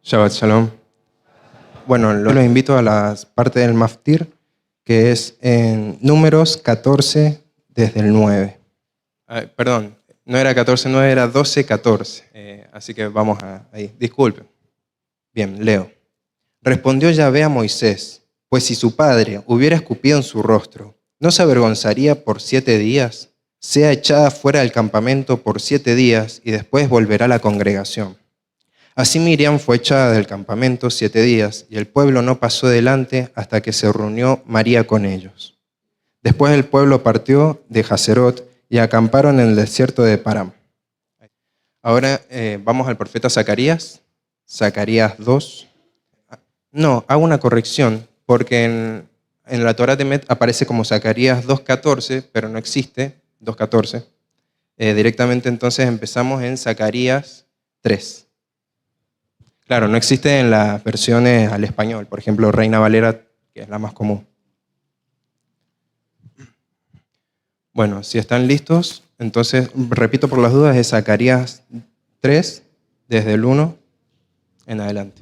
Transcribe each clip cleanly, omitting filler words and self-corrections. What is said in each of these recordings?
Shabbat Shalom. Bueno, los invito a la parte del Maftir, que es en Números 14, desde el 9. Perdón, no era 14:9, era 12:14. Así que vamos ahí. Disculpen. Bien, leo. Respondió Yahvé a Moisés: pues si su padre hubiera escupido en su rostro, ¿no se avergonzaría por 7 días? Sea echada fuera del campamento por 7 días y después volverá a la congregación. Así Miriam fue echada del campamento 7 días, y el pueblo no pasó delante hasta que se reunió María con ellos. Después el pueblo partió de Haserot y acamparon en el desierto de Param. Ahora vamos al profeta Zacarías, Zacarías 2. No, hago una corrección, porque en la Torá Temet aparece como Zacarías 2:14, pero no existe 2:14. Directamente entonces empezamos en Zacarías 3. Claro, no existe en las versiones al español, por ejemplo, Reina Valera, que es la más común. Bueno, si están listos, entonces, repito por las dudas, es Zacarías 3, desde el 1 en adelante.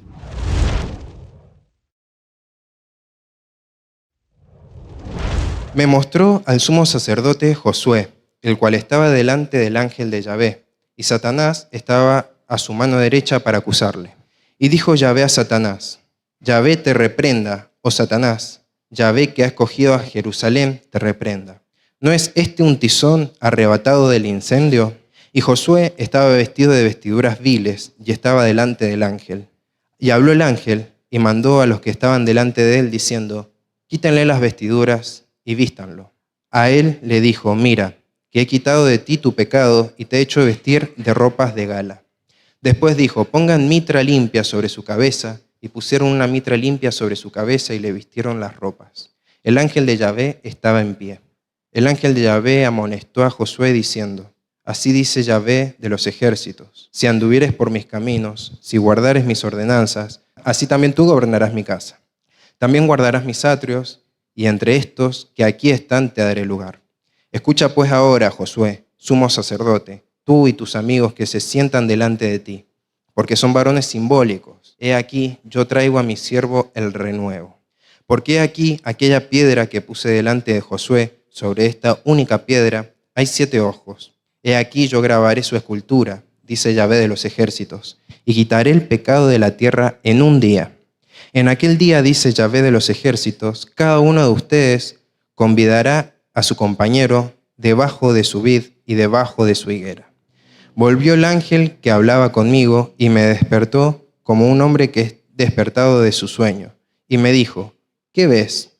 Me mostró al sumo sacerdote Josué, el cual estaba delante del ángel de Yahvé, y Satanás estaba a su mano derecha para acusarle. Y dijo Yahvé a Satanás: Yahvé te reprenda, oh Satanás, Yahvé que ha escogido a Jerusalén te reprenda. ¿No es este un tizón arrebatado del incendio? Y Josué estaba vestido de vestiduras viles y estaba delante del ángel. Y habló el ángel y mandó a los que estaban delante de él diciendo: quítenle las vestiduras y vístanlo. A él le dijo: mira, que he quitado de ti tu pecado y te he hecho vestir de ropas de gala. Después dijo: pongan mitra limpia sobre su cabeza, y pusieron una mitra limpia sobre su cabeza y le vistieron las ropas. El ángel de Yahvé estaba en pie. El ángel de Yahvé amonestó a Josué diciendo: así dice Yahvé de los ejércitos: si anduvieres por mis caminos, si guardares mis ordenanzas, así también tú gobernarás mi casa. También guardarás mis atrios, y entre estos que aquí están te daré lugar. Escucha pues ahora, Josué, sumo sacerdote, tú y tus amigos que se sientan delante de ti, porque son varones simbólicos. He aquí, yo traigo a mi siervo el renuevo. Porque he aquí aquella piedra que puse delante de Josué, sobre esta única piedra hay 7 ojos. He aquí yo grabaré su escultura, dice Yahvé de los ejércitos, y quitaré el pecado de la tierra en un día. En aquel día, dice Yahvé de los ejércitos, cada uno de ustedes convidará a su compañero debajo de su vid y debajo de su higuera. Volvió el ángel que hablaba conmigo y me despertó como un hombre que es despertado de su sueño. Y me dijo: ¿qué ves?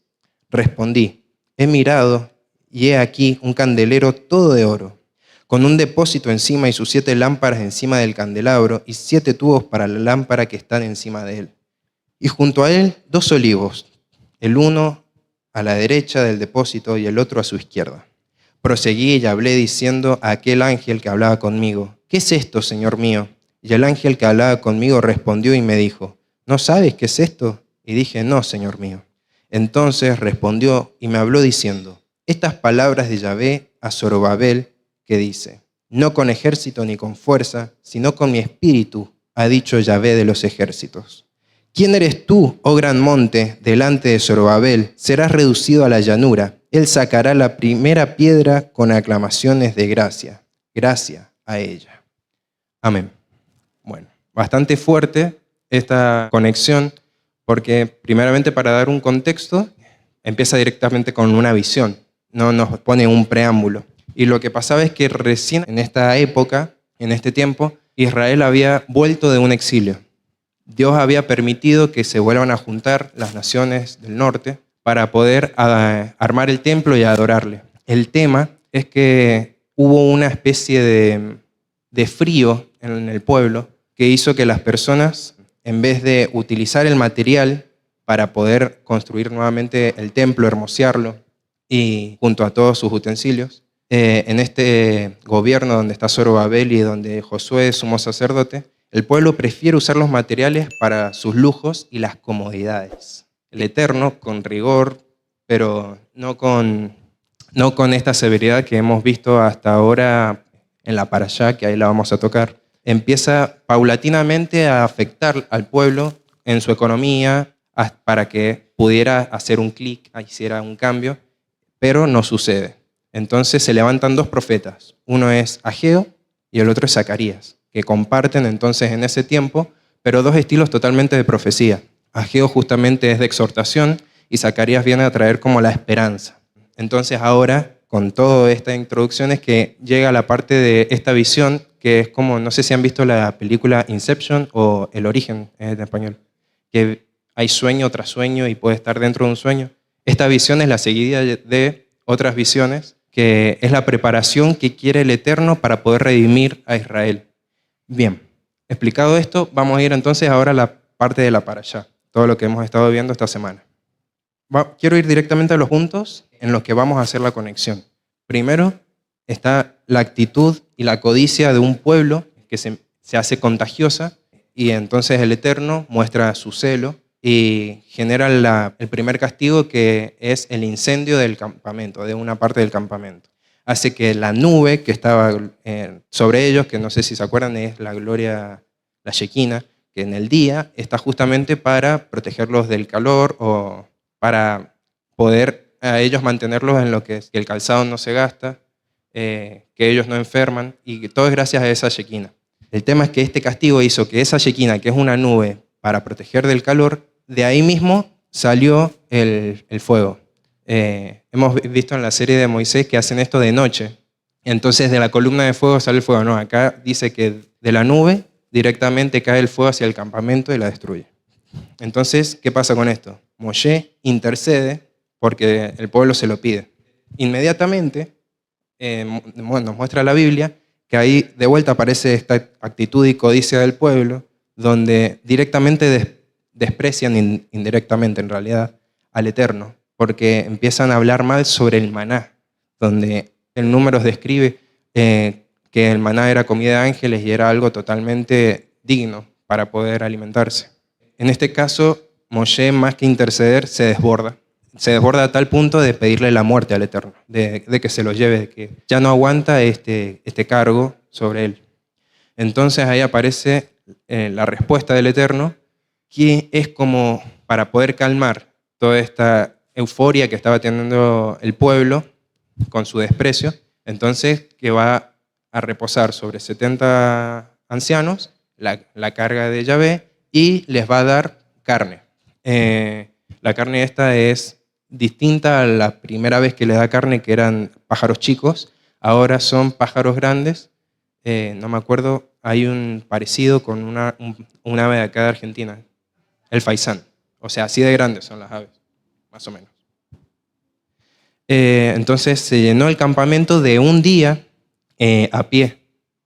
Respondí: he mirado y he aquí un candelero todo de oro, con un depósito encima y sus 7 lámparas encima del candelabro y 7 tubos para la lámpara que están encima de él. Y junto a él 2 olivos, el uno a la derecha del depósito y el otro a su izquierda. Proseguí y hablé diciendo a aquel ángel que hablaba conmigo: ¿qué es esto, Señor mío? Y el ángel que hablaba conmigo respondió y me dijo: ¿no sabes qué es esto? Y dije: no, Señor mío. Entonces respondió y me habló diciendo: estas palabras de Yahvé a Zorobabel, que dice: no con ejército ni con fuerza, sino con mi espíritu, ha dicho Yahvé de los ejércitos. ¿Quién eres tú, oh gran monte, delante de Zorobabel? Serás reducido a la llanura. Él sacará la primera piedra con aclamaciones de gracia. Gracia a ella. Amén. Bueno, bastante fuerte esta conexión, porque primeramente, para dar un contexto, empieza directamente con una visión, no nos pone un preámbulo. Y lo que pasaba es que recién en esta época, en este tiempo, Israel había vuelto de un exilio. Dios había permitido que se vuelvan a juntar las naciones del norte para poder armar el templo y adorarle. El tema es que hubo una especie de frío en el pueblo que hizo que las personas, en vez de utilizar el material para poder construir nuevamente el templo, hermosearlo, y junto a todos sus utensilios, en este gobierno donde está Zorobabel y donde Josué es sumo sacerdote, el pueblo prefiere usar los materiales para sus lujos y las comodidades. El Eterno, con rigor, pero no con esta severidad que hemos visto hasta ahora en la parashá, que ahí la vamos a tocar, empieza paulatinamente a afectar al pueblo en su economía para que pudiera hacer un clic, hiciera un cambio, pero no sucede. Entonces se levantan dos profetas, uno es Ageo y el otro es Zacarías, que comparten entonces en ese tiempo, pero dos estilos totalmente de profecía. Ageo justamente es de exhortación y Zacarías viene a traer como la esperanza. Entonces ahora, con toda esta introducción, es que llega la parte de esta visión, que es como, no sé si han visto la película Inception o El Origen en español, que hay sueño tras sueño y puede estar dentro de un sueño. Esta visión es la seguida de otras visiones, que es la preparación que quiere el Eterno para poder redimir a Israel. Bien, explicado esto, vamos a ir entonces ahora a la parte de la parashá, todo lo que hemos estado viendo esta semana. Quiero ir directamente a los puntos en los que vamos a hacer la conexión. Primero está la actitud y la codicia de un pueblo que se hace contagiosa y entonces el Eterno muestra su celo y genera el primer castigo, que es el incendio del campamento, de una parte del campamento. Hace que la nube que estaba sobre ellos, que no sé si se acuerdan, es la gloria, la Shekinah, que en el día está justamente para protegerlos del calor o para poder a ellos mantenerlos en lo que el calzado no se gasta, que ellos no enferman, y todo es gracias a esa Shekinah. El tema es que este castigo hizo que esa Shekinah, que es una nube para proteger del calor, de ahí mismo salió el fuego. Hemos visto en la serie de Moisés que hacen esto de noche. Entonces de la columna de fuego sale el fuego. No, acá dice que de la nube directamente cae el fuego hacia el campamento y la destruye. Entonces, ¿qué pasa con esto? Moshe intercede porque el pueblo se lo pide. Inmediatamente, nos muestra la Biblia que ahí de vuelta aparece esta actitud y codicia del pueblo, donde directamente desprecian, indirectamente en realidad, al Eterno, porque empiezan a hablar mal sobre el maná, donde el Números describe que el maná era comida de ángeles y era algo totalmente digno para poder alimentarse. En este caso, Moshe, más que interceder, se desborda. Se desborda a tal punto de pedirle la muerte al Eterno, de que se lo lleve, de que ya no aguanta este cargo sobre él. Entonces ahí aparece la respuesta del Eterno, que es como para poder calmar toda esta euforia que estaba teniendo el pueblo con su desprecio. Entonces, que va a reposar sobre 70 ancianos la carga de Yahvé y les va a dar carne. La carne esta es distinta a la primera vez que le da carne, que eran pájaros chicos. Ahora son pájaros grandes. No me acuerdo, hay un parecido con un ave de acá de Argentina, el faisán. O sea, así de grandes son las aves, más o menos. Entonces se llenó el campamento de un día a pie,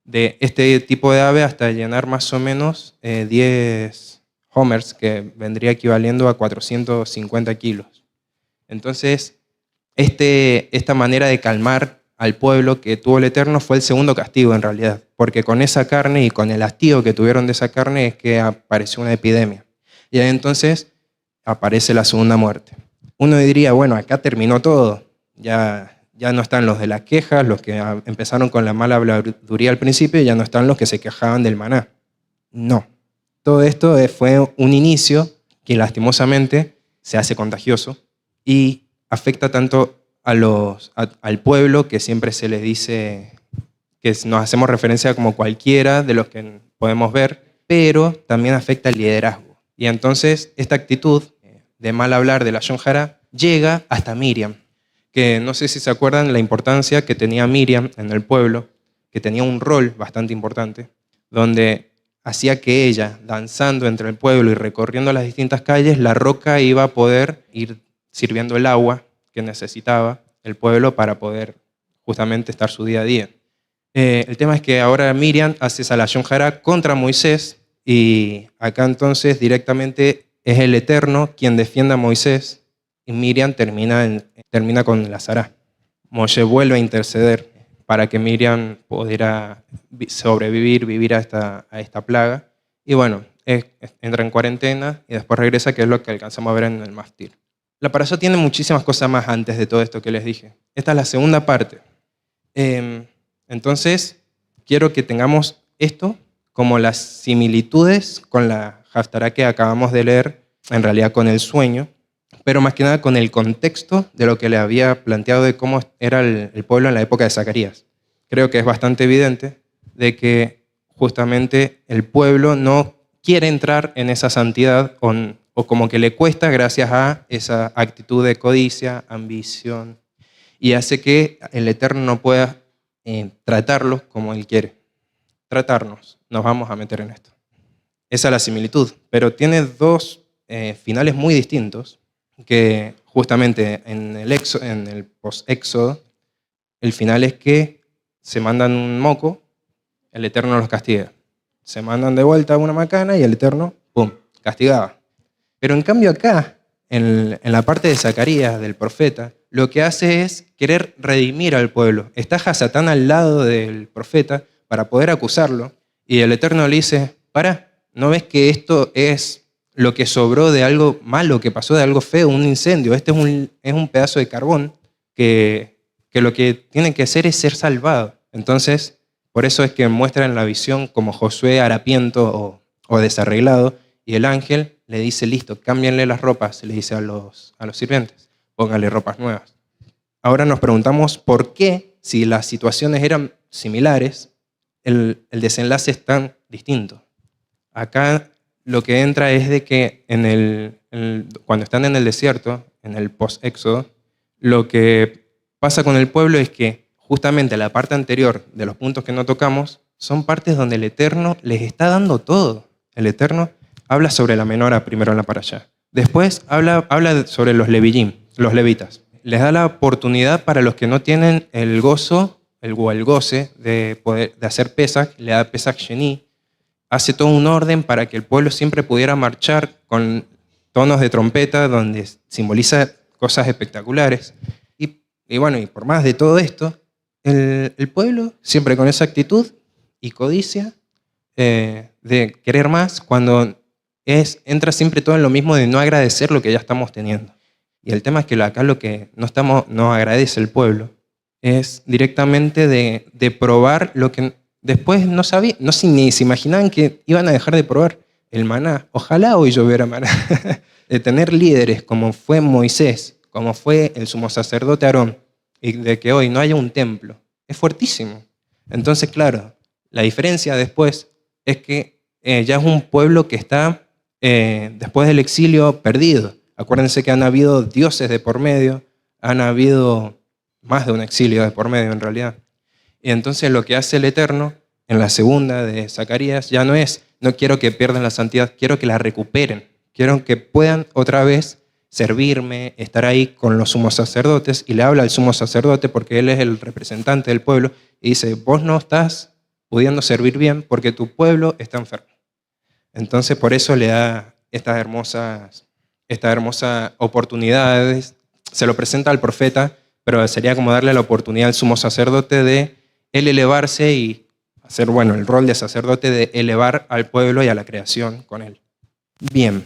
de este tipo de ave, hasta llenar más o menos 10 homers, que vendría equivaliendo a 450 kilos. Entonces, esta manera de calmar al pueblo que tuvo el Eterno fue el segundo castigo en realidad, porque con esa carne y con el hastío que tuvieron de esa carne es que apareció una epidemia. Y ahí entonces aparece la segunda muerte. Uno diría, bueno, acá terminó todo, ya no están los de las quejas, los que empezaron con la mala habladuría al principio, ya no están los que se quejaban del maná. No, todo esto fue un inicio que lastimosamente se hace contagioso y afecta tanto al pueblo, que siempre se les dice que nos hacemos referencia como cualquiera de los que podemos ver, pero también afecta al liderazgo. Y entonces esta actitud de mal hablar de la Lashon Hara llega hasta Miriam, que no sé si se acuerdan la importancia que tenía Miriam en el pueblo, que tenía un rol bastante importante, donde hacía que ella, danzando entre el pueblo y recorriendo las distintas calles, la roca iba a poder ir sirviendo el agua que necesitaba el pueblo para poder justamente estar su día a día. El tema es que ahora Miriam hace esa Lashon Hara contra Moisés, y acá entonces directamente es el Eterno quien defiende a Moisés, y Miriam termina con la Sará. Moshe vuelve a interceder para que Miriam pudiera sobrevivir, vivir a esta plaga. Y bueno, entra en cuarentena y después regresa, que es lo que alcanzamos a ver en el mástil. La parashá tiene muchísimas cosas más antes de todo esto que les dije. Esta es la segunda parte. Entonces, quiero que tengamos esto como las similitudes con la Haftará que acabamos de leer, en realidad con el sueño, pero más que nada con el contexto de lo que le había planteado de cómo era el pueblo en la época de Zacarías. Creo que es bastante evidente de que justamente el pueblo no quiere entrar en esa santidad o como que le cuesta gracias a esa actitud de codicia, ambición, y hace que el Eterno no pueda tratarlos como Él quiere. Tratarnos, nos vamos a meter en esto. Esa es la similitud, pero tiene dos finales muy distintos, que justamente en el post-éxodo, el final es que se mandan un moco, el Eterno los castiga. Se mandan de vuelta a una macana y el Eterno, ¡pum!, castigaba. Pero en cambio acá, en la parte de Zacarías, del profeta, lo que hace es querer redimir al pueblo. Está Hasatán al lado del profeta para poder acusarlo, y el Eterno le dice, para, ¿no ves que esto es lo que sobró de algo malo, que pasó de algo feo, un incendio? Este es un pedazo de carbón que lo que tiene que hacer es ser salvado. Entonces, por eso es que muestra en la visión como Josué harapiento o desarreglado, y el ángel le dice, listo, cámbienle las ropas, le dice a los sirvientes, pónganle ropas nuevas. Ahora nos preguntamos por qué, si las situaciones eran similares, el desenlace es tan distinto. Acá lo que entra es de que cuando están en el desierto, en el post-éxodo, lo que pasa con el pueblo es que justamente la parte anterior de los puntos que no tocamos son partes donde el Eterno les está dando todo. El Eterno habla sobre la menora primero en la parashá. Después habla sobre los levitas. Les da la oportunidad para los que no tienen el gozo, el goce de hacer Pesach, le da Pesach Sheni. Hace todo un orden para que el pueblo siempre pudiera marchar con tonos de trompeta donde simboliza cosas espectaculares. Y bueno, y por más de todo esto, el pueblo siempre con esa actitud y codicia de querer más, cuando entra siempre todo en lo mismo de no agradecer lo que ya estamos teniendo. Y el tema es que acá lo que no agradece el pueblo es directamente de probar lo que después no sabía, ni se imaginaban que iban a dejar de probar el maná. Ojalá hoy lloviera maná. De tener líderes como fue Moisés, como fue el sumo sacerdote Aarón, y de que hoy no haya un templo, es fuertísimo. Entonces, claro, la diferencia después es que ya es un pueblo que está después del exilio perdido. Acuérdense que han habido dioses de por medio, han habido más de un exilio de por medio en realidad. Y entonces lo que hace el Eterno en la segunda de Zacarías ya no quiero que pierdan la santidad, quiero que la recuperen, quiero que puedan otra vez servirme, estar ahí con los sumos sacerdotes, y le habla al sumo sacerdote porque él es el representante del pueblo, y dice, vos no estás pudiendo servir bien porque tu pueblo está enfermo. Entonces por eso le da estas hermosas oportunidades, se lo presenta al profeta, pero sería como darle la oportunidad al sumo sacerdote de él elevarse y hacer, el rol de sacerdote de elevar al pueblo y a la creación con él. Bien,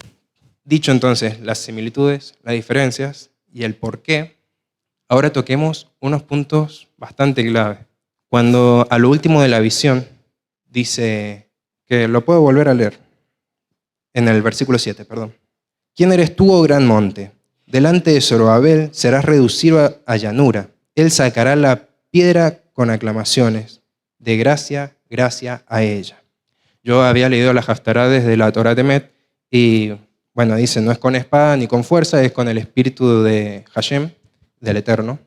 dicho entonces las similitudes, las diferencias y el por qué, ahora toquemos unos puntos bastante clave. Cuando a lo último de la visión dice, que lo puedo volver a leer, en el versículo 7, perdón. ¿Quién eres tú, oh gran monte? Delante de Zorobabel serás reducido a llanura. Él sacará la piedra con aclamaciones. De gracia, gracia a ella. Yo había leído la Haftará desde la Torá Temet y, dice, no es con espada ni con fuerza, es con el espíritu de Hashem, del Eterno.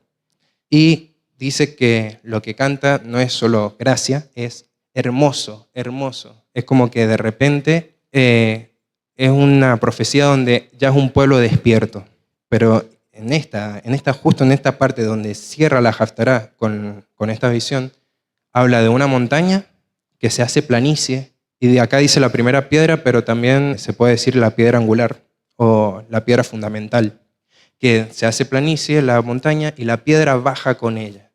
Y dice que lo que canta no es solo gracia, es hermoso, hermoso. Es como que de repente es una profecía donde ya es un pueblo despierto. Pero justo en esta parte donde cierra la Haftará con esta visión, habla de una montaña que se hace planicie, y de acá dice la primera piedra, pero también se puede decir la piedra angular o la piedra fundamental, que se hace planicie la montaña y la piedra baja con ella.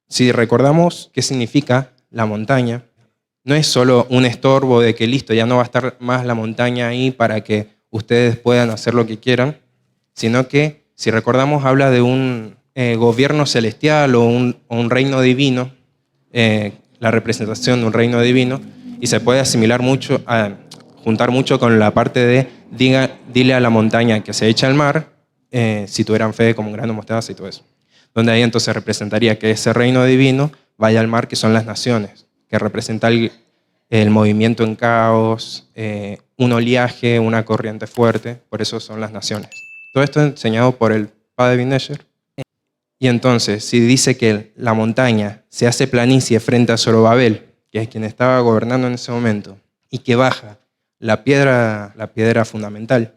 Si recordamos qué significa la montaña, no es solo un estorbo de que listo, ya no va a estar más la montaña ahí para que ustedes puedan hacer lo que quieran, sino que, si recordamos, habla de un gobierno celestial o un reino divino, la representación de un reino divino, y se puede asimilar mucho, juntar mucho con la parte de dile a la montaña que se eche al mar, si tuvieran fe como un grano de mostaza y todo eso. Donde ahí entonces representaría que ese reino divino vaya al mar, que son las naciones, que representa el movimiento en caos, un oleaje, una corriente fuerte, por eso son las naciones. Todo esto enseñado por el padre Vinesher. Y entonces, si dice que la montaña se hace planicie frente a Zorobabel, que es quien estaba gobernando en ese momento, y que baja la piedra fundamental,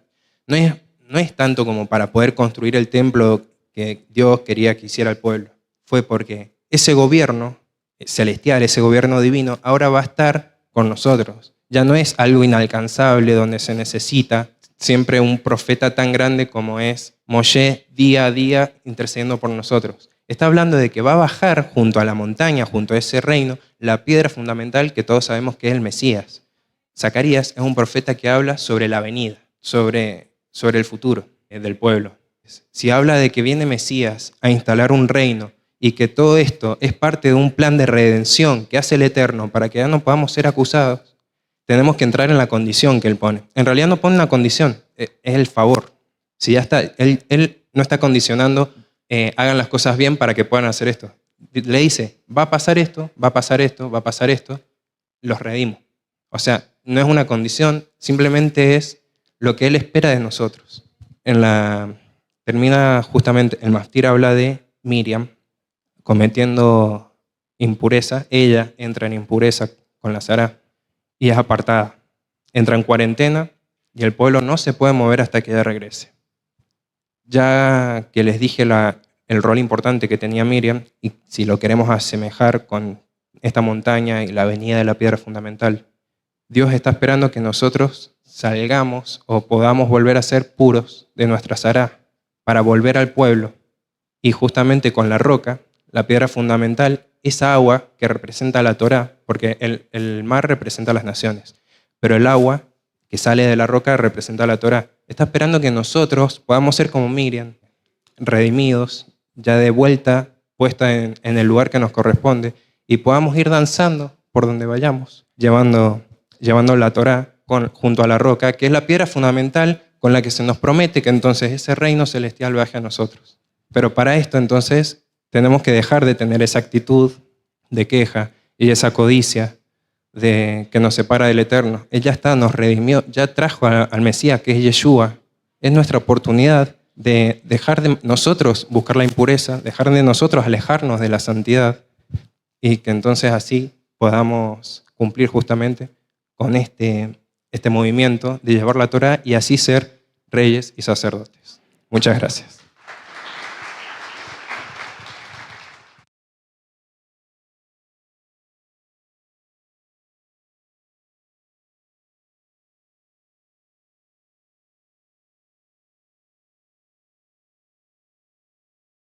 no es tanto como para poder construir el templo que Dios quería que hiciera el pueblo. Fue porque ese gobierno celestial, ese gobierno divino, ahora va a estar con nosotros. Ya no es algo inalcanzable donde se necesita siempre un profeta tan grande como es Moshe día a día intercediendo por nosotros. Está hablando de que va a bajar junto a la montaña, junto a ese reino, la piedra fundamental que todos sabemos que es el Mesías. Zacarías es un profeta que habla sobre la venida, sobre el futuro del pueblo. Si habla de que viene Mesías a instalar un reino y que todo esto es parte de un plan de redención que hace el Eterno para que ya no podamos ser acusados, tenemos que entrar en la condición que Él pone. En realidad no pone una condición, es el favor. Si ya está, Él no está condicionando, hagan las cosas bien para que puedan hacer esto. Le dice, va a pasar esto, va a pasar esto, va a pasar esto, los redimo. O sea, no es una condición, simplemente es lo que Él espera de nosotros. Termina justamente, el Maftir habla de Miriam cometiendo impureza. Ella entra en impureza con la Sará y es apartada. Entra en cuarentena y el pueblo no se puede mover hasta que ella regrese. Ya que les dije el rol importante que tenía Miriam, y si lo queremos asemejar con esta montaña y la venida de la piedra fundamental, Dios está esperando que nosotros salgamos o podamos volver a ser puros de nuestra Sará para volver al pueblo. Y justamente con la roca, la piedra fundamental, esa agua que representa la Torá, porque el mar representa las naciones, pero el agua que sale de la roca representa la Torá. Está esperando que nosotros podamos ser como Miriam, redimidos, ya de vuelta, puesta en el lugar que nos corresponde, y podamos ir danzando por donde vayamos, llevando la Torá junto a la roca, que es la piedra fundamental con la que se nos promete que entonces ese reino celestial baje a nosotros. Pero para esto entonces tenemos que dejar de tener esa actitud de queja y esa codicia que nos separa del Eterno. Él ya está, nos redimió, ya trajo al Mesías, que es Yeshua. Es nuestra oportunidad de dejar de nosotros buscar la impureza, dejar de nosotros alejarnos de la santidad, y que entonces así podamos cumplir justamente con este movimiento de llevar la Torá y así ser reyes y sacerdotes. Muchas gracias.